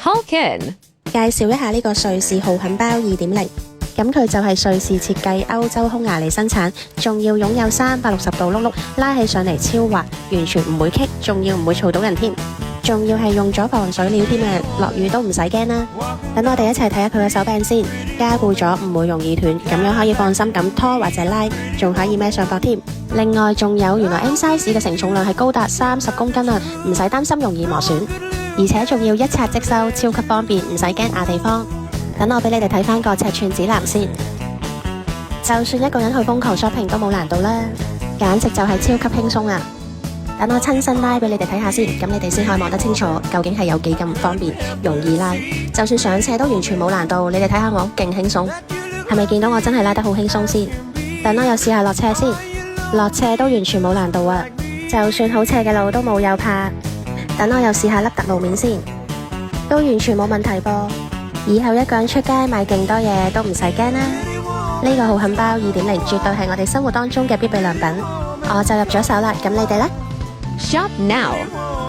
Talk In，介紹一下呢個瑞士豪肯包2.0，咁佢就係瑞士設計、歐洲匈牙利生產，仲要擁有360度碌碌，拉起上嚟超滑，完全唔會棘，仲要唔會嘈到人添，仲要係用咗防水料添啊，落雨都唔使驚啦。等我哋一齊睇下佢嘅手柄先，加固咗唔會容易斷，咁樣可以放心咁拖或者拉，仲可以孭上膊添。另外仲有原來 M size 嘅承重量係高達30公斤啊，唔使擔心容易磨損，而且仲要一拆即收，超級方便，唔使驚壓地方。等我俾你哋睇翻個尺寸指南先，就算一個人去瘋狂 shopping 都冇難度啦，簡直就係超級輕鬆啊！等我親身拉俾你哋睇下先，咁你哋先可以望得清楚究竟係有幾咁方便，容易拉，就算上斜都完全冇難度。你哋睇下我勁輕鬆，係咪見到我真係拉得好輕鬆先？等我又試下落斜先，落斜都完全冇難度啊！就算好斜嘅路都冇有怕。等我又試下凹凸路面先，都完全冇問題噃。以後一個人出街買勁多嘢都唔使驚啦。呢個豪肯包2.0絕對係我哋生活當中嘅必備良品，我就入咗手啦。咁你哋呢？ Shop now.